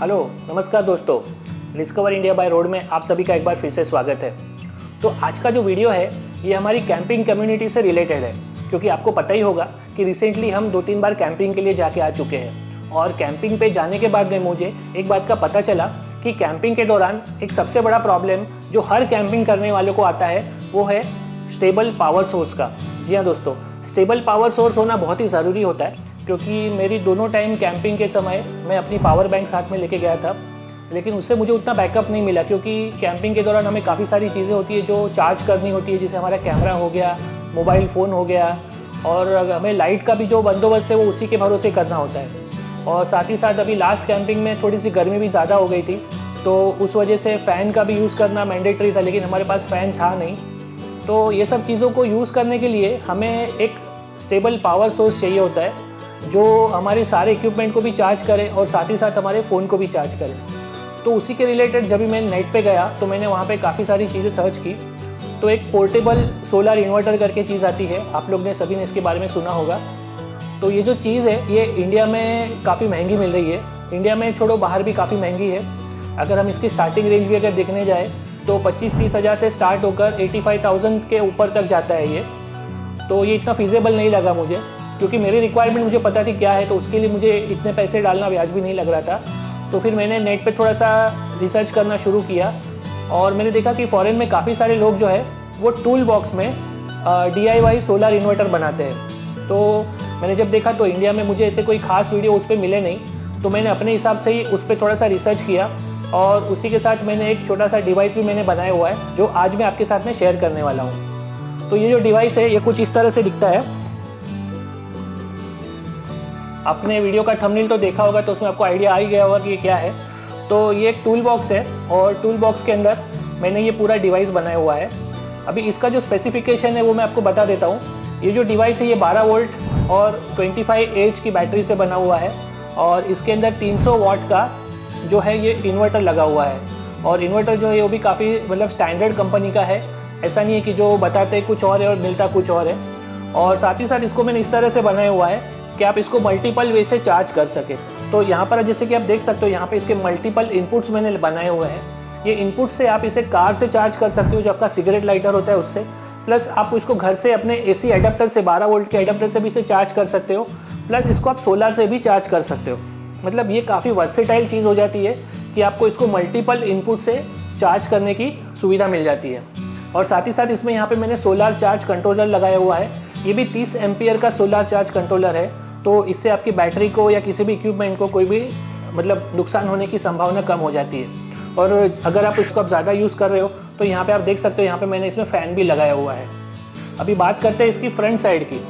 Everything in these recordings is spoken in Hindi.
हेलो नमस्कार दोस्तों, डिस्कवर इंडिया बाय रोड में आप सभी का एक बार फिर से स्वागत है। तो आज का जो वीडियो है ये हमारी कैंपिंग कम्युनिटी से रिलेटेड है, क्योंकि आपको पता ही होगा कि रिसेंटली हम 2-3 बार कैंपिंग के लिए जाके आ चुके हैं। और कैंपिंग पे जाने के बाद में मुझे एक बात का पता चला कि कैंपिंग के दौरान एक सबसे बड़ा प्रॉब्लम जो हर कैंपिंग करने वालों को आता है वो है स्टेबल पावर सोर्स का। जी हाँ दोस्तों, स्टेबल पावर सोर्स होना बहुत ही ज़रूरी होता है, क्योंकि मेरी दोनों टाइम कैंपिंग के समय मैं अपनी पावर बैंक साथ में लेके गया था, लेकिन उससे मुझे उतना बैकअप नहीं मिला, क्योंकि कैंपिंग के दौरान हमें काफ़ी सारी चीज़ें होती है जो चार्ज करनी होती है, जैसे हमारा कैमरा हो गया, मोबाइल फ़ोन हो गया, और हमें लाइट का भी जो बंदोबस्त है वो उसी के भरोसे करना होता है। और साथ ही साथ अभी लास्ट कैंपिंग में थोड़ी सी गर्मी भी ज़्यादा हो गई थी, तो उस वजह से फ़ैन का भी यूज़ करना मैंडेटरी था, लेकिन हमारे पास फ़ैन था नहीं। तो ये सब चीज़ों को यूज़ करने के लिए हमें एक स्टेबल पावर सोर्स चाहिए होता है जो हमारे सारे इक्विपमेंट को भी चार्ज करे और साथ ही साथ हमारे फ़ोन को भी चार्ज करे। तो उसी के रिलेटेड जब भी मैं नेट पे गया तो मैंने वहाँ पे काफ़ी सारी चीज़ें सर्च की। तो एक पोर्टेबल सोलर इन्वर्टर करके चीज़ आती है, आप लोग ने सभी ने इसके बारे में सुना होगा। तो ये जो चीज़ है ये इंडिया में काफ़ी महंगी मिल रही है, इंडिया में छोड़ो बाहर भी काफ़ी महंगी है। अगर हम इसकी स्टार्टिंग रेंज भी अगर देखने जाए तो 25-30 हज़ार से स्टार्ट होकर 85,000 के ऊपर तक जाता है ये। तो ये इतना फिजिबल नहीं लगा मुझे, क्योंकि मेरी रिक्वायरमेंट मुझे पता थी क्या है, तो उसके लिए मुझे इतने पैसे डालना वाजिब नहीं लग रहा था। तो फिर मैंने नेट पे थोड़ा सा रिसर्च करना शुरू किया और मैंने देखा कि फ़ॉरेन में काफ़ी सारे लोग जो है वो टूल बॉक्स में DIY सोलर इन्वर्टर बनाते हैं। तो मैंने जब देखा तो इंडिया में मुझे ऐसे कोई ख़ास वीडियो उस पर मिले नहीं, तो मैंने अपने हिसाब से ही उस पर थोड़ा सा रिसर्च किया और उसी के साथ मैंने एक छोटा सा डिवाइस भी मैंने बनाया हुआ है जो आज मैं आपके साथ में शेयर करने वाला हूँ। तो ये जो डिवाइस है ये कुछ इस तरह से दिखता है। आपने वीडियो का थंबनेल तो देखा होगा, तो उसमें आपको आइडिया आ ही गया होगा कि ये क्या है। तो ये एक टूल बॉक्स है और टूल बॉक्स के अंदर मैंने ये पूरा डिवाइस बनाया हुआ है। अभी इसका जो स्पेसिफिकेशन है वो मैं आपको बता देता हूँ। ये जो डिवाइस है ये 12 वोल्ट और 25 की बैटरी से बना हुआ है और इसके अंदर 300 वाट का जो है ये इन्वर्टर लगा हुआ है। और इन्वर्टर जो है वो भी काफ़ी मतलब स्टैंडर्ड कंपनी का है, ऐसा नहीं है कि जो बताते कुछ और है और मिलता कुछ और है। और साथ ही साथ इसको मैंने इस तरह से बनाया हुआ है कि आप इसको मल्टीपल वे से चार्ज कर सके। तो यहाँ पर जैसे कि आप देख सकते हो यहाँ पे इसके मल्टीपल इनपुट्स मैंने बनाए हुए हैं। ये इनपुट से आप इसे कार से चार्ज कर सकते हो, जो आपका सिगरेट लाइटर होता है उससे, प्लस आप इसको घर से अपने AC एडाप्टर से 12 वोल्ट के एडाप्टर से भी इसे चार्ज कर सकते हो, प्लस इसको आप सोलर से भी चार्ज कर सकते हो। मतलब ये काफ़ी वर्सेटाइल चीज़ हो जाती है कि आपको इसको मल्टीपल इनपुट से चार्ज करने की सुविधा मिल जाती है। और साथ ही साथ इसमें यहाँ पे मैंने सोलर चार्ज कंट्रोलर लगाया हुआ है। ये भी 30 एम्पियर का सोलर चार्ज कंट्रोलर है, तो इससे आपकी बैटरी को या किसी भी इक्विपमेंट को कोई भी मतलब नुकसान होने की संभावना कम हो जाती है। और अगर आप इसको ज़्यादा यूज़ कर रहे हो तो यहाँ पे आप देख सकते हो यहाँ पे मैंने इसमें फ़ैन भी लगाया हुआ है। अभी बात करते हैं इसकी फ्रंट साइड की।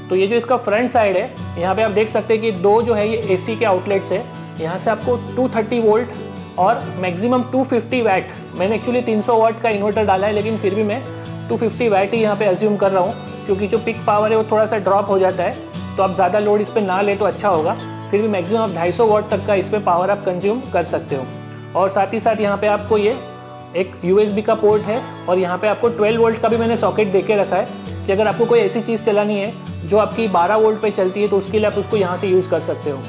तो ये जो इसका फ्रंट साइड है यहाँ पे आप देख सकते हैं कि दो जो है ये AC के आउटलेट्स है। यहाँ से आपको 230 वोल्ट और मैक्सिमम 250 वैट, मैंने एक्चुअली 300 वाट का इन्वर्टर डाला है, लेकिन फिर भी मैं 250 वैट ही यहाँ पे अज्यूम कर रहा हूँ, क्योंकि जो पिक पावर है वो थोड़ा सा ड्रॉप हो जाता है। तो आप ज़्यादा लोड इस पर ना ले तो अच्छा होगा, फिर भी मैक्सिमम आप 250 वाट तक का इस पर पावर आप कंज्यूम कर सकते हो। और साथ ही साथ यहाँ पे आपको ये एक USB का पोर्ट है और यहाँ पे आपको 12 वोल्ट का भी मैंने सॉकेट दे के रखा है कि अगर आपको कोई ऐसी चीज़ चलानी है जो आपकी 12 वोल्ट पे चलती है तो उसके लिए आप उसको यहाँ से यूज़ कर सकते हो।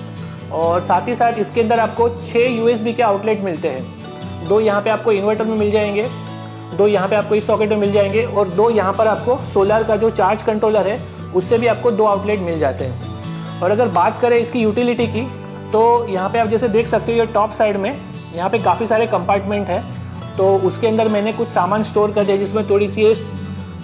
और साथ ही साथ इसके अंदर आपको 6 USB के आउटलेट मिलते हैं। 2 यहाँ पे आपको इन्वर्टर में मिल जाएंगे, 2 यहाँ पे आपको इस सॉकेट में मिल जाएंगे और 2 यहाँ पर आपको सोलर का जो चार्ज कंट्रोलर है उससे भी आपको 2 आउटलेट मिल जाते हैं। और अगर बात करें इसकी यूटिलिटी की तो यहाँ पे आप जैसे देख सकते हो ये टॉप साइड में यहाँ पे काफ़ी सारे कंपार्टमेंट है, तो उसके अंदर मैंने कुछ सामान स्टोर कर दिया, जिसमें थोड़ी सी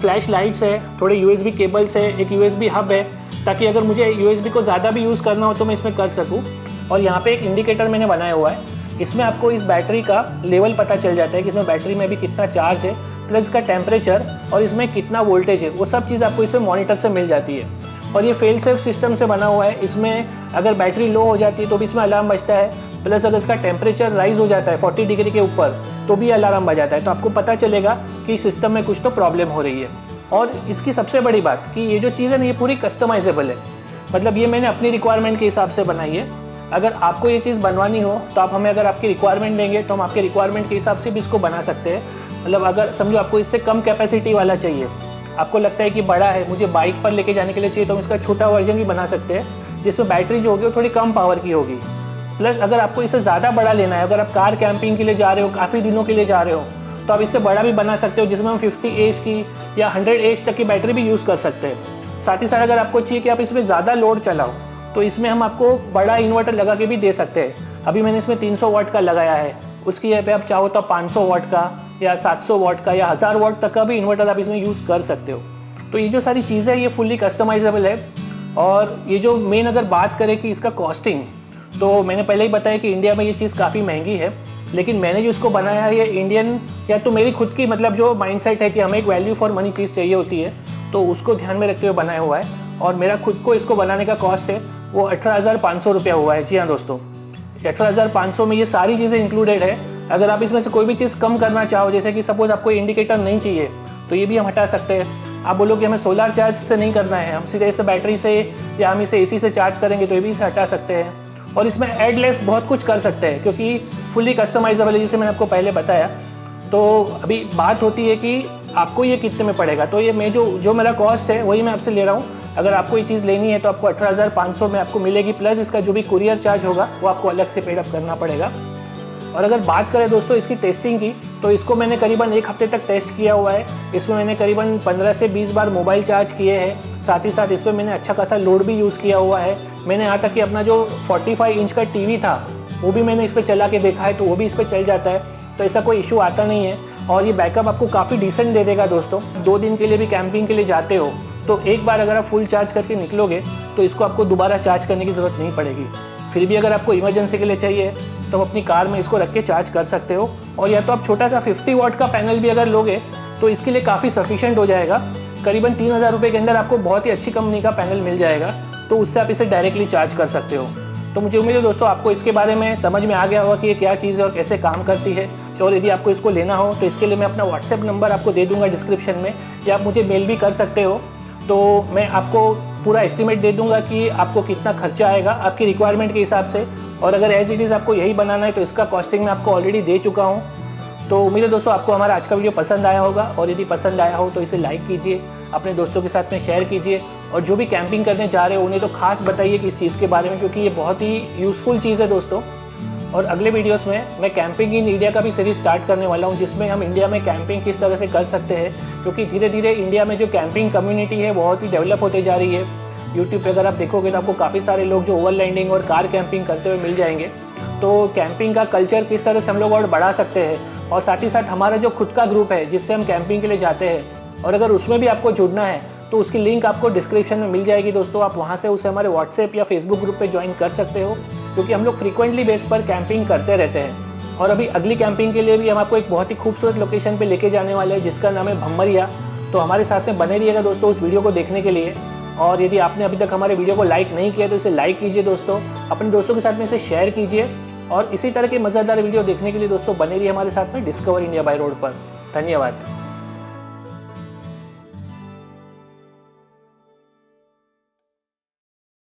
फ्लैश लाइट्स है, थोड़े USB केबल्स है, एक USB हब है, ताकि अगर मुझे USB को ज़्यादा भी यूज़ करना हो तो मैं इसमें कर सकूँ। और यहाँ पे एक इंडिकेटर मैंने बनाया हुआ है, इसमें आपको इस बैटरी का लेवल पता चल जाता है कि इसमें बैटरी में भी कितना चार्ज है, प्लस इसका टेम्परेचर और इसमें कितना वोल्टेज है, वो सब चीज़ आपको इसमें मॉनिटर से मिल जाती है। और ये फेल सेफ सिस्टम से बना हुआ है, इसमें अगर बैटरी लो हो जाती है तो भी इसमें अलार्म बजता है, प्लस अगर इसका टेम्परेचर राइज हो जाता है 40 डिग्री के ऊपर तो भी अलार्म बजाता है, तो आपको पता चलेगा कि सिस्टम में कुछ तो प्रॉब्लम हो रही है। और इसकी सबसे बड़ी बात कि ये जो चीज़ है ना ये पूरी कस्टमाइजेबल है, मतलब ये मैंने अपनी रिक्वायरमेंट के हिसाब से बनाई है। अगर आपको ये चीज़ बनवानी हो तो आप हमें अगर आपकी रिक्वायरमेंट देंगे तो हम आपके रिक्वायरमेंट के हिसाब से भी इसको बना सकते हैं। मतलब अगर समझो आपको इससे कम कैपेसिटी वाला चाहिए, आपको लगता है कि बड़ा है, मुझे बाइक पर लेके जाने के लिए चाहिए, तो हम इसका छोटा वर्जन भी बना सकते हैं जिसमें बैटरी जो होगी वो थोड़ी कम पावर की होगी। प्लस अगर आपको इससे ज़्यादा बड़ा लेना है, अगर आप कार कैंपिंग के लिए जा रहे हो, काफ़ी दिनों के लिए जा रहे हो, तो आप इससे बड़ा भी बना सकते हो, जिसमें हम 50 एच की या 100 एच तक की बैटरी भी यूज़ कर सकते हैं। साथ ही साथ अगर आपको चाहिए कि आप इसमें ज़्यादा लोड चलाओ, तो इसमें हम आपको बड़ा इन्वर्टर लगा के भी दे सकते हैं। अभी मैंने इसमें 300 वाट का लगाया है, उसकी जगह पे आप चाहो तो 500 वाट का या 700 वाट का या 1000 वाट तक का भी इन्वर्टर आप इसमें यूज़ कर सकते हो। तो ये जो सारी चीज़ें हैं ये फुल्ली कस्टमाइजेबल है। और ये जो मेन अगर बात करें कि इसका कॉस्टिंग, तो मैंने पहले ही बताया कि इंडिया में ये चीज़ काफ़ी महंगी है, लेकिन मैंने जो इसको बनाया है ये इंडियन, या तो मेरी खुद की मतलब जो माइंडसेट है कि हमें एक वैल्यू फॉर मनी चीज़ चाहिए होती है, तो उसको ध्यान में रखते हुए बनाया हुआ है। और मेरा खुद को इसको बनाने का कॉस्ट है वो 18,500 रुपया हुआ है। जी हाँ दोस्तों, 18,500 में ये सारी चीज़ें इंक्लूडेड है। अगर आप इसमें से कोई भी चीज़ कम करना चाहो, जैसे कि सपोज़ आपको इंडिकेटर नहीं चाहिए, तो ये भी हम हटा सकते हैं। आप बोलो कि हमें सोलर चार्ज से नहीं करना है, हम सीधे इसे बैटरी से या हम इसे एसी से चार्ज करेंगे, तो ये भी इसे हटा सकते हैं। और इसमें एडलेस बहुत कुछ कर सकते हैं, क्योंकि फुली कस्टमाइजेबल है, जैसे मैंने आपको पहले बताया। तो अभी बात होती है कि आपको ये कितने में पड़ेगा, तो ये मैं जो मेरा कॉस्ट है वही मैं आपसे ले रहा हूँ। अगर आपको ये चीज़ लेनी है तो आपको 18,500 में आपको मिलेगी, प्लस इसका जो भी कुरियर चार्ज होगा वो आपको अलग से पेड अप करना पड़ेगा। और अगर बात करें दोस्तों इसकी टेस्टिंग की, तो इसको मैंने करीबन 1 हफ्ते तक टेस्ट किया हुआ है। इसमें मैंने करीबन 15 से 20 बार मोबाइल चार्ज किए हैं। साथ ही साथ इसमें मैंने अच्छा खासा लोड भी यूज़ किया हुआ है। मैंने यहाँ तक कि अपना जो 45 इंच का टीवी था वो भी मैंने इस पर चला के देखा है, तो वो भी इस पर चल जाता है, तो ऐसा कोई इशू आता नहीं है। और ये बैकअप आपको काफ़ी डिसेंट दे देगा दोस्तों। 2 दिन के लिए भी कैंपिंग के लिए जाते हो, तो एक बार अगर आप फुल चार्ज करके निकलोगे तो इसको आपको दोबारा चार्ज करने की ज़रूरत नहीं पड़ेगी। फिर भी अगर आपको इमरजेंसी के लिए चाहिए तो आप अपनी कार में इसको रख के चार्ज कर सकते हो। और या तो आप छोटा सा 50 वाट का पैनल भी अगर लोगे तो इसके लिए काफ़ी सफिशिएंट हो जाएगा। करीबन 3,000 रुपये के अंदर आपको बहुत ही अच्छी कंपनी का पैनल मिल जाएगा, तो उससे आप इसे डायरेक्टली चार्ज कर सकते हो। तो मुझे उम्मीद है दोस्तों आपको इसके बारे में समझ में आ गया होगा कि ये क्या चीज़ है और कैसे काम करती है। और यदि आपको इसको लेना हो तो इसके लिए मैं अपना व्हाट्सएप नंबर आपको दे दूँगा डिस्क्रिप्शन में, या आप मुझे मेल भी कर सकते हो। तो मैं आपको पूरा एस्टिमेट दे दूंगा कि आपको कितना खर्चा आएगा आपकी रिक्वायरमेंट के हिसाब से। और अगर एज इट इज़ आपको यही बनाना है तो इसका कॉस्टिंग मैं आपको ऑलरेडी दे चुका हूँ। तो उम्मीद है दोस्तों आपको हमारा आज का वीडियो पसंद आया होगा, और यदि पसंद आया हो तो इसे लाइक कीजिए, अपने दोस्तों के साथ में शेयर कीजिए, और जो भी कैंपिंग करने जा रहे हो उन्हें तो खास बताइए कि इस चीज़ के बारे में, क्योंकि ये बहुत ही यूज़फुल चीज़ है दोस्तों। और अगले वीडियोस में मैं कैंपिंग इन इंडिया का भी सीरीज स्टार्ट करने वाला हूं, जिसमें हम इंडिया में कैंपिंग किस तरह से कर सकते हैं, क्योंकि धीरे धीरे इंडिया में जो कैंपिंग कम्युनिटी है बहुत ही डेवलप होते जा रही है। यूट्यूब पे अगर आप देखोगे तो आपको काफ़ी सारे लोग जो ओवरलैंडिंग और कार कैंपिंग करते हुए मिल जाएंगे। तो कैंपिंग का कल्चर किस तरह से हम लोग और बढ़ा सकते हैं, और साथ ही साथ हमारा जो खुद का ग्रुप है जिससे हम कैंपिंग के लिए जाते हैं, और अगर उसमें भी आपको जुड़ना है तो उसकी लिंक आपको डिस्क्रिप्शन में मिल जाएगी दोस्तों। आप वहाँ से उसे हमारे व्हाट्सएप या फेसबुक ग्रुप पे ज्वाइन कर सकते हो, क्योंकि हम लोग फ्रीक्वेंटली बेस पर कैंपिंग करते रहते हैं। और अभी अगली कैंपिंग के लिए भी हम आपको एक बहुत ही खूबसूरत लोकेशन पे लेके जाने वाले हैं, जिसका नाम है भम्मरिया। तो हमारे साथ में बने रहिएगा दोस्तों उस वीडियो को देखने के लिए। और यदि आपने अभी तक हमारे वीडियो को लाइक नहीं किया तो इसे लाइक कीजिए दोस्तों, अपने दोस्तों के साथ में इसे शेयर कीजिए। और इसी तरह के मज़ेदार वीडियो देखने के लिए दोस्तों बने रहिए हमारे साथ में डिस्कवर इंडिया बाय रोड पर। धन्यवाद।